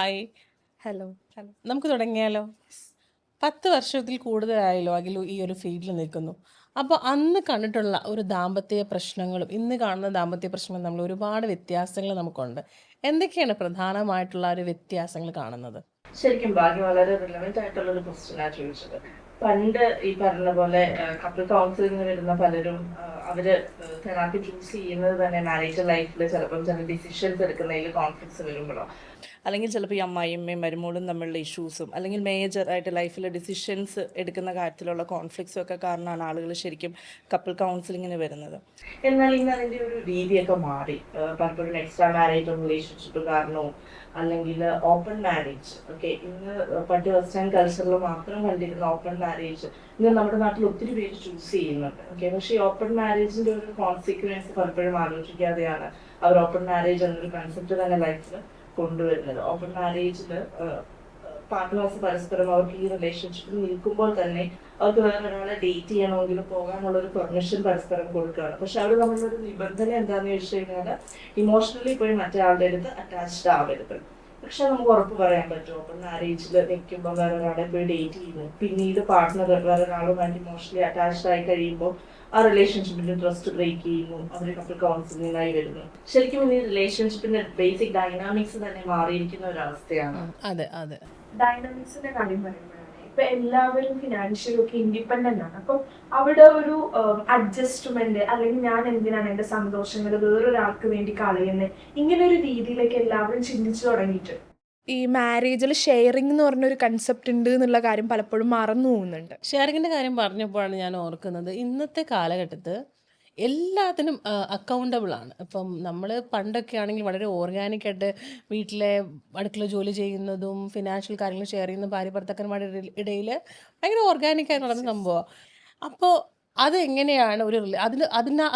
Hi. Hello. Hello. നമുക്ക് തുടങ്ങിയാലോ? 10 വർഷത്തിൽ കൂടുതലായല്ലോ അഖിലു ഈ ഒരു ഫീൽഡിൽ നിൽക്കുന്നു. അപ്പോൾ അന്ന് കണ്ടിട്ടുള്ള ഒരു ദാമ്പത്യ പ്രശ്നങ്ങളും ഇന്ന് കാണുന്ന ദാമ്പത്യ പ്രശ്നങ്ങളും തമ്മിൽ ഒരുപാട് വ്യത്യാസങ്ങൾ നമുക്കുണ്ട്. എന്തൊക്കെയാണ് പ്രധാനമായിട്ടുള്ള ഒരു വ്യത്യാസങ്ങൾ കാണുന്നത്? ശരിക്കും ഭാഗ്യം വളരെ റിലവന്റ് ആയിട്ടുള്ള ഒരു ക്വസ്റ്റ്യനാണ് ചോദിച്ചത്. പണ്ട് ഈ പറഞ്ഞ പോലെ കപ്പിൾ കൗൺസിലിംഗ് വരുന്ന പലരും അവര് തെറാപ്പി ചൂസ് ചെയ്യുന്നത് തന്നെ മാരേജ് ലൈഫിൽ ചിലപ്പം ചില ഡിസിഷൻസ് എടുക്കുന്നതിൽ കോൺഫ്ലിക്ട്സ് വരുമ്പോഴോ അല്ലെങ്കിൽ ചിലപ്പോൾ ഈ അമ്മായിയമ്മയും മരുമോളും തമ്മിലുള്ള ഇഷ്യൂസും അല്ലെങ്കിൽ മേജർ ആയിട്ട് ലൈഫിലെ ഡിസിഷൻസ് എടുക്കുന്ന കാര്യത്തിലുള്ള കോൺഫ്ലിക്ട്സും ഒക്കെ കാരണമാണ് ആളുകൾ ശരിക്കും കപ്പിൾ കൗൺസിലിങ്ങിന് വരുന്നത്. എന്നാൽ ഇന്ന് അതിൻ്റെ ഒരു രീതിയൊക്കെ മാറി. പലപ്പോഴും എക്സ്ട്രാ മാരേജ് റിലേഷൻഷിപ്പ് കാരണവും അല്ലെങ്കിൽ ഓപ്പൺ മാരേജ് ഓക്കെ ഇന്ന് പണ്ട് വെസ്റ്റേൺ കൾച്ചറിൽ മാത്രം കണ്ടിരുന്ന ഓപ്പൺ മാരേജ് ഇന്ന് നമ്മുടെ നാട്ടിൽ ഒത്തിരി പേര് ചൂസ് ചെയ്യുന്നുണ്ട്. ഓക്കെ പക്ഷേ ഈ ഓപ്പൺ മാരേജിന്റെ ഒരു കോൺസിക്വൻസ് പലപ്പോഴും ആലോചിക്കാതെയാണ് അവർ ഓപ്പൺ മാരേജ് എന്നൊരു കൺസെപ്റ്റ് തന്നെ ലൈഫിൽ കൊണ്ടുവരുന്നത്. ഓപ്പൺ മാരേജിൽ പാർട്ട്നേഴ്സ് പരസ്പരം അവർക്ക് ഈ റിലേഷൻഷിപ്പിൽ നിൽക്കുമ്പോൾ തന്നെ അവർക്ക് വേറെ ഒരാളെ ഡേറ്റ് ചെയ്യണമെങ്കിൽ പോകാനുള്ള ഒരു പെർമിഷൻ പരസ്പരം കൊടുക്കുകയാണ്. പക്ഷെ അവർ നമ്മളൊരു നിബന്ധന എന്താണെന്ന് ചോദിച്ചു കഴിഞ്ഞാൽ ഇമോഷണലി പോയി മറ്റേ ആളുടെ അടുത്ത് അറ്റാച്ച്ഡ് ആവരുത്. പക്ഷെ നമുക്ക് ഉറപ്പ് പറയാൻ പറ്റും ഓപ്പൺ മാരേജിൽ നിൽക്കുമ്പോൾ വേറെ ഒരാളെ പോയി ഡേറ്റ് ചെയ്യുന്നു, പിന്നീട് പാർട്ട്ണർ വേറെ ഒരാളുമായിട്ട് ഇമോഷണലി അറ്റാച്ച്ഡ് ആയി കഴിയുമ്പോൾ ആ റിലേഷൻഷിപ്പിന്റെ ട്രസ്റ്റ് ബ്രേക്ക് ചെയ്യുന്നു, അവർ കപ്പിൾ കൗൺസിലിംഗായി വരുന്നു. ശരിക്കും ഇനി റിലേഷൻഷിപ്പിന്റെ ബേസിക് ഡൈനാമിക്സ് തന്നെ മാറിയിരിക്കുന്ന ഒരു അവസ്ഥയാണ്. അതെ അതെ. ഡൈനാമിക്സിന്റെ കാര്യം പറയുമ്പോഴാണ് ഇപ്പൊ എല്ലാവരും ഫിനാൻഷ്യലി ഒക്കെ ഇൻഡിപെൻഡന്റ് ആണ്. അപ്പം അവിടെ ഒരു അഡ്ജസ്റ്റ്മെന്റ് അല്ലെങ്കിൽ ഞാൻ എന്തിനാണ് എന്റെ സന്തോഷങ്ങൾ വേറൊരാൾക്ക് വേണ്ടി കളയുന്നത്, ഇങ്ങനെ ഒരു രീതിയിലേക്ക് എല്ലാവരും ചിന്തിച്ചു തുടങ്ങിയിട്ട് ഈ മാരേജിൽ ഷെയറിംഗ് എന്ന് പറഞ്ഞൊരു കൺസെപ്റ്റ് ഉണ്ട് എന്നുള്ള കാര്യം പലപ്പോഴും മറന്നു പോകുന്നുണ്ട്. ഷെയറിങ്ങിൻ്റെ കാര്യം പറഞ്ഞപ്പോഴാണ് ഞാൻ ഓർക്കുന്നത്, ഇന്നത്തെ കാലഘട്ടത്തിൽ എല്ലാത്തിനും അക്കൗണ്ടബിൾ ആണ്. ഇപ്പം നമ്മൾ പണ്ടൊക്കെ ആണെങ്കിൽ വളരെ ഓർഗാനിക്കായിട്ട് വീട്ടിലെ അടുക്കള ജോലി ചെയ്യുന്നതും ഫിനാൻഷ്യൽ കാര്യങ്ങൾ ഷെയർ ചെയ്യുന്നതും ഭാര്യ ഭർത്താക്കന്മാരുടെ ഇടയിൽ ഭയങ്കര ഓർഗാനിക്കായി നടന്ന സംഭവമാണ്. അപ്പോൾ അത് എങ്ങനെയാണ് ഒരു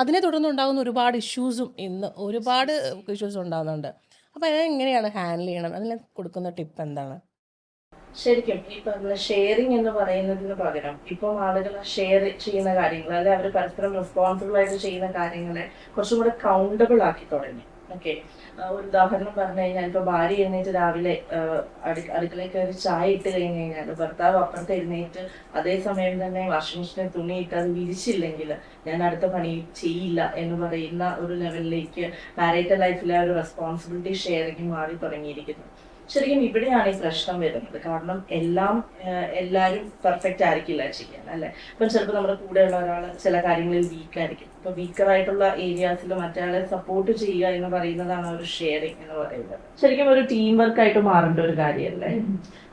അതിനെ തുടർന്നുണ്ടാകുന്ന ഒരുപാട് ഇഷ്യൂസും ഇന്ന് ഒരുപാട് ഇഷ്യൂസ് ഉണ്ടാകുന്നുണ്ട്. അപ്പോൾ അതെങ്ങനെയാണ് ഹാൻഡിൽ ചെയ്യണം, അതിന് കൊടുക്കുന്ന ടിപ്പ് എന്താണ്? ശരിക്കും ഈ പറഞ്ഞ ഷെയറിങ് എന്ന് പറയുന്നതിന് പകരം ഇപ്പം ആളുകൾ ഷെയർ ചെയ്യുന്ന കാര്യങ്ങൾ അല്ലെ അവർ പരസ്പരം റെസ്പോൺസിബിൾ ആയിട്ട് ചെയ്യുന്ന കാര്യങ്ങളെ കുറച്ചും കൂടെ കൗണ്ടബിൾ ആക്കി തുടങ്ങി. ഓക്കെ ഒരു ഉദാഹരണം പറഞ്ഞു കഴിഞ്ഞാൽ ഇപ്പൊ ഭാര്യ എഴുന്നേറ്റ് രാവിലെ അടുക്കളയിൽ കയറി ചായ ഇട്ട് കഴിഞ്ഞ് കഴിഞ്ഞാൽ ഭർത്താവ് അപ്പുറത്ത് എഴുന്നേറ്റ് അതേ സമയം തന്നെ വാഷിംഗ് മെഷീനിൽ തുണി ഇട്ട് അത് വിരിച്ചില്ലെങ്കിൽ ഞാൻ അടുത്ത പണി ചെയ്യില്ല എന്ന് പറയുന്ന ഒരു ലെവലിലേക്ക് മാരേജ് ലൈഫിലെ ഒരു റെസ്പോൺസിബിലിറ്റി ഷെയറിങ് മാറി തുടങ്ങിയിരിക്കുന്നു. ശരിക്കും ഇവിടെയാണ് ഈ പ്രശ്നം വരുന്നത്. കാരണം എല്ലാവരും പെർഫെക്റ്റ് ആയിരിക്കില്ല ചെയ്യാൻ അല്ലെ. ഇപ്പം ചിലപ്പോൾ നമ്മുടെ കൂടെയുള്ള ഒരാൾ ചില കാര്യങ്ങളിൽ വീക്കായിരിക്കും. ഇപ്പൊ വീക്കറായിട്ടുള്ള ഏരിയാസിൽ മറ്റൊരാളെ സപ്പോർട്ട് ചെയ്യുക എന്ന് പറയുന്നതാണ് ഒരു ഷെയറിങ് എന്ന് പറയുന്നത്. ശരിക്കും ഒരു ടീം വർക്ക് ആയിട്ട് മാറേണ്ട ഒരു കാര്യമല്ലേ.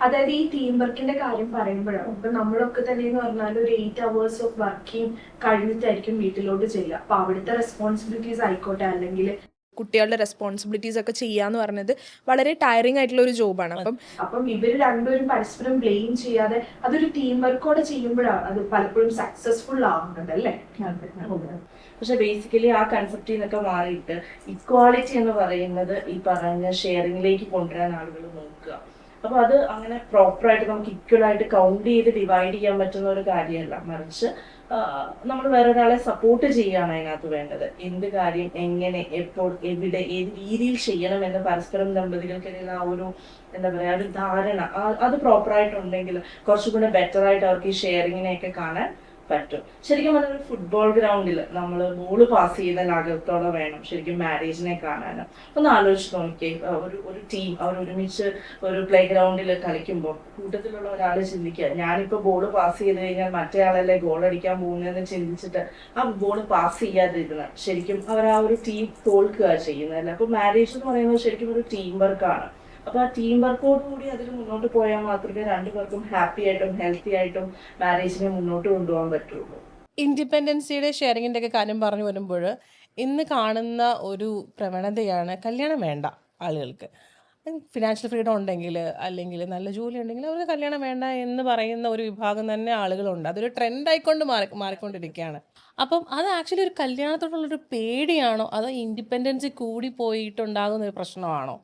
അതായത് ഈ ടീം വർക്കിന്റെ കാര്യം പറയുമ്പോഴാണ് ഇപ്പൊ നമ്മളൊക്കെ തന്നെ എന്ന് പറഞ്ഞാൽ ഒരു 8 hours ഓഫ് വർക്കിംഗ് കഴിഞ്ഞിട്ടായിരിക്കും വീട്ടിലോട്ട് ചെയ്യുക. അപ്പൊ അവിടുത്തെ റെസ്പോൺസിബിലിറ്റീസ് ആയിക്കോട്ടെ അല്ലെങ്കിൽ കുട്ടികളുടെ റെസ്പോൺസിബിലിറ്റീസ് ഒക്കെ ചെയ്യാന്ന് പറഞ്ഞത് വളരെ ടയറിംഗ് ആയിട്ടുള്ള ഒരു ജോബാണ്. അപ്പം ഇവർ രണ്ടുപേരും പരസ്പരം ബ്ലെയിം ചെയ്യാതെ അതൊരു ടീം വർക്കോടെ ചെയ്യുമ്പോഴാണ് അത് പലപ്പോഴും സക്സസ്ഫുൾ ആവുന്നത് അല്ലേ. പക്ഷെ ബേസിക്കലി ആ കൺസെപ്റ്റിൽ നിന്നൊക്കെ മാറിയിട്ട് ഇക്വാളിറ്റി എന്ന് പറയുന്നത് ഈ പറഞ്ഞ ഷെയറിംഗിലേക്ക് കൊണ്ടുവരാൻ ആളുകൾ നോക്കുക. അപ്പൊ അത് അങ്ങനെ പ്രോപ്പറായിട്ട് നമുക്ക് ഈക്വൽ ആയിട്ട് കൗണ്ട് ചെയ്ത് ഡിവൈഡ് ചെയ്യാൻ പറ്റുന്ന ഒരു കാര്യമല്ല, മറിച്ച് നമ്മൾ വേറൊരാളെ സപ്പോർട്ട് ചെയ്യുകയാണ് അതിനകത്ത് വേണ്ടത്. എന്ത് കാര്യം എങ്ങനെ എപ്പോൾ എവിടെ ഏത് രീതിയിൽ ചെയ്യണം എന്ന് പരസ്പരം ദമ്പതികൾക്കിടയിൽ ആ ഒരു എന്താ പറയാ ഒരു ധാരണ അത് പ്രോപ്പറായിട്ടുണ്ടെങ്കിൽ കുറച്ചുകൂടെ ബെറ്റർ ആയിട്ട് അവർക്ക് ഈ ഷെയറിങ്ങിനെയൊക്കെ കാണാൻ പറ്റും. ശരിക്കും പറഞ്ഞൊരു ഫുട്ബോൾ ഗ്രൗണ്ടിൽ നമ്മൾ ബോൾ പാസ് ചെയ്യുന്ന ലാഘവത്തോടെ വേണം ശരിക്കും മാരേജിനെ കാണാൻ. ഒന്ന് ആലോചിച്ച് നോക്കിയേ, ഒരു ടീം അവർ ഒരുമിച്ച് ഒരു പ്ലേ ഗ്രൗണ്ടിൽ കളിക്കുമ്പോൾ കൂട്ടത്തിലുള്ള ഒരാൾ ചിന്തിക്കുക ഞാനിപ്പോൾ ബോൾ പാസ് ചെയ്ത് കഴിഞ്ഞാൽ മറ്റേ ആളല്ലേ ഗോൾ അടിക്കാൻ പോകുന്നതെന്ന് ചിന്തിച്ചിട്ട് ആ ബോൾ പാസ് ചെയ്യാതിരുന്ന ശരിക്കും അവർ ആ ഒരു ടീം തോൽക്കുക ചെയ്യുന്നതല്ല. അപ്പോൾ മാരേജ് എന്ന് പറയുന്നത് ശരിക്കും ഒരു ടീം വർക്കാണ്. അപ്പൊ ആ ടീം വർക്കോട് കൂടി അതിൽ മുന്നോട്ട് പോയാൽ മാത്രമേ രണ്ടുപേർക്കും ഹാപ്പി ആയിട്ടും ഹെൽത്തി ആയിട്ടും മാരേജിനെ മുന്നോട്ട് കൊണ്ടുപോകാൻ പറ്റുള്ളൂ. ഇൻഡിപെൻഡൻസിയുടെ ഷെയറിങ്ങിൻ്റെ ഒക്കെ കാര്യം പറഞ്ഞു വരുമ്പോൾ ഇന്ന് കാണുന്ന ഒരു പ്രവണതയാണ് കല്യാണം വേണ്ട ആളുകൾക്ക്. ഫിനാൻഷ്യൽ ഫ്രീഡം ഉണ്ടെങ്കിൽ അല്ലെങ്കിൽ നല്ല ജോലി ഉണ്ടെങ്കിൽ അവർക്ക് കല്യാണം വേണ്ട എന്ന് പറയുന്ന ഒരു വിഭാഗം തന്നെ ആളുകളുണ്ട്. അതൊരു ട്രെൻഡായിക്കൊണ്ട് മാറിക്കൊണ്ടിരിക്കുകയാണ്. അപ്പം അത് ആക്ച്വലി ഒരു കല്യാണത്തോടുള്ളൊരു പേടിയാണോ അതോ ഇൻഡിപെൻഡൻസി കൂടി പോയിട്ടുണ്ടാകുന്ന ഒരു പ്രശ്നമാണോ?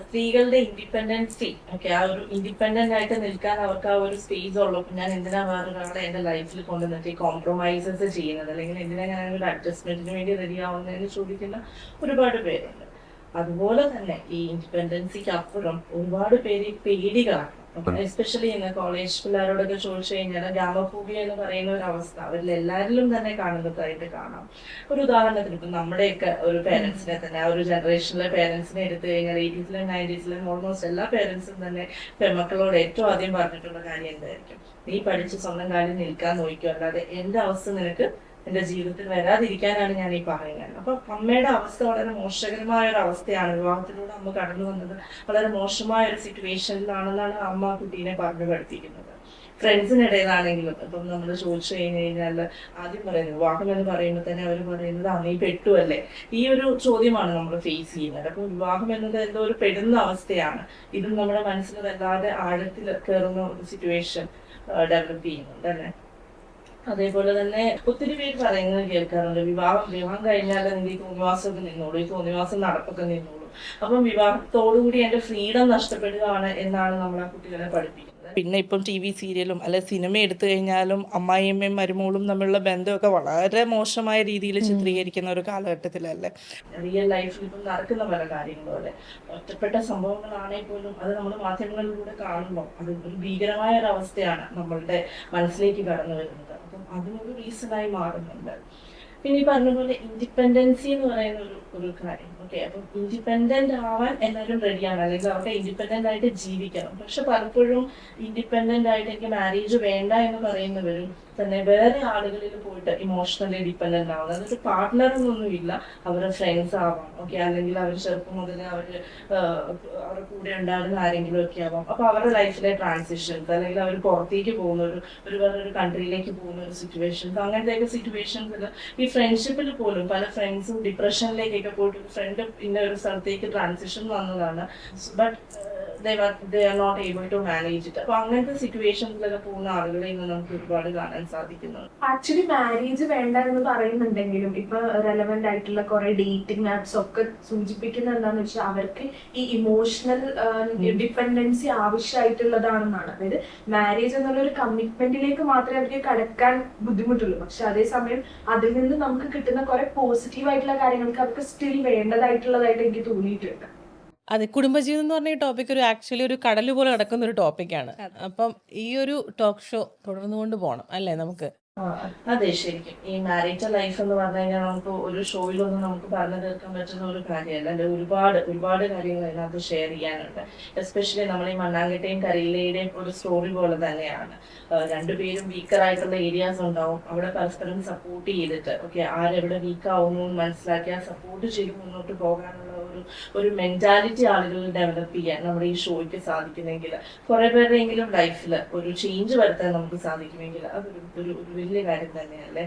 സ്ത്രീകളുടെ ഇൻഡിപെൻഡൻസി ഓക്കെ ആ ഒരു ഇൻഡിപെൻഡന്റ് ആയിട്ട് നിൽക്കാൻ അവർക്ക് ആ ഒരു സ്പേസ് ഉള്ളൂ. ഞാൻ എന്തിനാ വേറൊരാളെ എന്റെ ലൈഫിൽ കൊണ്ടുവന്നിട്ട് കോംപ്രമൈസസ് ചെയ്യുന്നത് അല്ലെങ്കിൽ എന്തിനാ ഞാൻ ഒരു അഡ്ജസ്റ്റ്മെന്റിന് വേണ്ടി റെഡി ആവുന്നതെന്ന് ചോദിക്കുന്ന ഒരുപാട് പേരുണ്ട്. അതുപോലെ തന്നെ ഈ ഇൻഡിപെൻഡൻസിക്ക് അപ്പുറം ഒരുപാട് പേര് പേടികളാണ്. എസ്പെഷ്യലി ഇന്ന് കോളേജ് പിള്ളേരോടൊക്കെ ചോദിച്ചു കഴിഞ്ഞാൽ ഗ്രാമഫോബിയ എന്ന് പറയുന്ന ഒരു അവസ്ഥ അവരിൽ എല്ലാവരിലും തന്നെ കാണുന്നതായിട്ട് കാണാം. ഒരു ഉദാഹരണത്തിന് ഇപ്പം നമ്മുടെയൊക്കെ ഒരു പേരൻസിനെ തന്നെ ആ ഒരു ജനറേഷനിലെ പേരൻസിനെ എടുത്തു കഴിഞ്ഞാൽ 80s-ലും 90s-ലും ഓൾമോസ്റ്റ് എല്ലാ പേരൻസും തന്നെ പെൺമക്കളോട് ഏറ്റവും ആദ്യം പറഞ്ഞിട്ടുള്ള കാര്യം എന്തായിരിക്കും? നീ പഠിച്ച് സ്വന്തം കാലിൽ നിൽക്കാൻ നോക്കിയോ, അല്ലാതെ എന്റെ അവസ്ഥ നിനക്ക് എന്റെ ജീവിതത്തിൽ വരാതിരിക്കാനാണ് ഞാൻ ഈ പറയുന്നത്. അപ്പൊ അമ്മയുടെ അവസ്ഥ വളരെ മോശകരമായ ഒരു അവസ്ഥയാണ്. വിവാഹത്തിലൂടെ അമ്മ കടന്നു വന്നത് വളരെ മോശമായ ഒരു സിറ്റുവേഷനിലാണെന്നാണ് അമ്മ കുട്ടീനെ പറഞ്ഞു പഠിപ്പിക്കുന്നത്. ഫ്രണ്ട്സിനിടയിലാണെങ്കിലും ഇപ്പം നമ്മൾ ചോദിച്ചു കഴിഞ്ഞു കഴിഞ്ഞാൽ ആദ്യം പറയുന്നത് വിവാഹം എന്ന് പറയുമ്പോൾ തന്നെ അവർ പറയുന്നത് നീ പെട്ടു അല്ലേ, ഈ ഒരു ചോദ്യമാണ് നമ്മൾ ഫേസ് ചെയ്യുന്നത്. അപ്പൊ വിവാഹം എന്നത് എന്തോ ഒരു പെടുന്ന അവസ്ഥയാണ്. ഇതും നമ്മുടെ മനസ്സിൽ വല്ലാതെ ആഴത്തിൽ കയറുന്ന ഒരു സിറ്റുവേഷൻ ഡെവലപ്പ് ചെയ്യുന്നുണ്ട് അല്ലേ. അതേപോലെ തന്നെ ഒത്തിരി പേര് പറയുന്നത് കേൾക്കാറുണ്ട്, വിവാഹം കഴിഞ്ഞാൽ നിങ്ങൾ ഈ തോന്നിവാസമൊക്കെ നിന്നോളൂ, ഈ തോന്നിവാസം നടപ്പൊക്കെ നിന്നോളൂ. അപ്പം വിവാഹത്തോടുകൂടി എന്റെ ഫ്രീഡം നഷ്ടപ്പെടുകയാണ് എന്നാണ് നമ്മൾ ആ കുട്ടികളെ പഠിപ്പിക്കുന്നത്. പിന്നെ ഇപ്പം TV സീരിയലും അല്ലെ സിനിമ എടുത്തു കഴിഞ്ഞാലും അമ്മായിയമ്മയും മരുമോളും തമ്മിലുള്ള ബന്ധമൊക്കെ വളരെ മോശമായ രീതിയിൽ ചിത്രീകരിക്കുന്ന ഒരു കാലഘട്ടത്തിലല്ലേ. റിയൽ ലൈഫിൽ ഇപ്പം നടക്കുന്ന പല കാര്യങ്ങളും അല്ലെ, ഒറ്റപ്പെട്ട സംഭവങ്ങളാണെങ്കിൽ പോലും അത് നമ്മൾ മാധ്യമങ്ങളിലൂടെ കാണുമ്പോൾ അത് ഒരു ഭീകരമായ ഒരു അവസ്ഥയാണ് നമ്മളുടെ മനസ്സിലേക്ക് കടന്നു വരുന്നത്. അപ്പം അതിനൊരു റീസണായി മാറുന്നുണ്ട്. പിന്നെ ഈ പറഞ്ഞ ഇൻഡിപെൻഡൻസി എന്ന് പറയുന്ന ഒരു കാര്യം. ഓക്കെ, അപ്പം ഇൻഡിപെൻഡന്റ് ആവാൻ എല്ലാവരും റെഡിയാണ്, അല്ലെങ്കിൽ അവർക്ക് ഇൻഡിപെൻഡന്റ് ആയിട്ട് ജീവിക്കണം. പക്ഷെ പലപ്പോഴും ഇൻഡിപെൻഡന്റ് ആയിട്ട് എനിക്ക് മാരേജ് വേണ്ട എന്ന് പറയുന്നവരും തന്നെ വേറെ ആളുകളിൽ പോയിട്ട് ഇമോഷണലി ഡിപ്പെൻഡന്റ് ആവുന്നത്. അതൊരു പാർട്ട്ണറൊന്നും ഇല്ല, അവരുടെ ഫ്രണ്ട്സ് ആവാം, ഓക്കെ, അല്ലെങ്കിൽ അവർ ചെറുപ്പം മുതൽ അവരുടെ കൂടെ ഉണ്ടാകുന്ന ആരെങ്കിലും ഒക്കെ ആവാം. അപ്പൊ അവരുടെ ലൈഫിലെ ട്രാൻസിഷൻസ്, അല്ലെങ്കിൽ അവർ പുറത്തേക്ക് പോകുന്ന ഒരു വേറൊരു കൺട്രിയിലേക്ക് പോകുന്ന ഒരു സിറ്റുവേഷൻസ്, അങ്ങനത്തെയൊക്കെ സിറ്റുവേഷൻസിൽ ഈ ഫ്രണ്ട്ഷിപ്പിൽ പോലും പല ഫ്രണ്ട്സും ഡിപ്രഷനിലേക്കൊക്കെ പോയിട്ട് ഒരു ഫ്രണ്ട് ഇന്ന ഒരു സ്ഥലത്തേക്ക് ട്രാൻസിഷൻ വന്നതാണ്. But they are not able to manage it. അപ്പൊ അങ്ങനത്തെ സിറ്റുവേഷൻസിലൊക്കെ പോകുന്ന ആളുകളെ ഇന്ന് നമുക്ക് ഒരുപാട് കാണാൻ സാധിക്കുന്നുണ്ട്. ആക്ച്വലി മാരേജ് വേണ്ട എന്ന് പറയുന്നുണ്ടെങ്കിലും ഇപ്പൊ റെലവെന്റ് ആയിട്ടുള്ള കുറെ ഡേറ്റിംഗ് ആപ്സ് ഒക്കെ സൂചിപ്പിക്കുന്നത് എന്താണെന്ന് വെച്ചാൽ അവർക്ക് ഈ ഇമോഷണൽ ഡിപ്പെൻഡൻസി ആവശ്യമായിട്ടുള്ളതാണെന്നാണ്. അതായത് മാരേജ് എന്നുള്ള ഒരു കമ്മിറ്റ്മെന്റിലേക്ക് മാത്രമേ അവർക്ക് കടക്കാൻ ബുദ്ധിമുട്ടുള്ളൂ. പക്ഷെ അതേസമയം അതിൽ നിന്ന് നമുക്ക് കിട്ടുന്ന കുറെ പോസിറ്റീവ് ആയിട്ടുള്ള കാര്യങ്ങൾക്ക് അവർക്ക് സ്റ്റിൽ വേണ്ടതായിട്ടുള്ളതായിട്ട് എനിക്ക് തോന്നിയിട്ടുണ്ട്. അതെ, കുടുംബജീവിതം എന്ന് പറഞ്ഞ ഈ ടോപ്പിക് ആക്ച്വലി ഒരു കടൽ പോലെ കിടക്കുന്ന ഒരു ടോപ്പിക്കാണ്. അപ്പം ഈ ഒരു ടോക്ക് ഷോ തുടർന്നുകൊണ്ട് പോകണം അല്ലേ നമുക്ക്. അതെ, ശരിക്കും ഈ മാരീഡ് ലൈഫ് എന്ന് പറഞ്ഞു കഴിഞ്ഞാൽ നമുക്ക് ഒരു ഷോയിലൊന്നും നമുക്ക് പറഞ്ഞു തീർക്കാൻ പറ്റുന്ന ഒരു കാര്യമല്ല. അതിൽ ഒരുപാട് കാര്യങ്ങൾ അതിനകത്ത് ഷെയർ ചെയ്യാനുണ്ട്. എസ്പെഷ്യലി നമ്മൾ ഈ മണ്ണാങ്കട്ടയും കരയിലയുടെയും ഒരു സ്റ്റോറി പോലെ തന്നെയാണ്. രണ്ടുപേരും വീക്കറായിട്ടുള്ള ഏരിയാസ് ഉണ്ടാവും, അവിടെ പരസ്പരം സപ്പോർട്ട് ചെയ്തിട്ട് ഓക്കെ ആരെവിടെ വീക്കാവുന്നു മനസ്സിലാക്കി ആ സപ്പോർട്ട് ചെയ്ത് മുന്നോട്ട് പോകാനുള്ള ഒരു മെന്റാലിറ്റി ആളുകളിൽ ഡെവലപ്പ് ചെയ്യാൻ നമ്മുടെ ഈ ഷോയ്ക്ക് സാധിക്കുമെങ്കിൽ, കുറെ പേരുടെയെങ്കിലും ലൈഫിൽ ഒരു ചേഞ്ച് വരുത്താൻ നമുക്ക് സാധിക്കുമെങ്കിൽ അതൊരു വലിയ കാര്യം തന്നെയല്ലേ.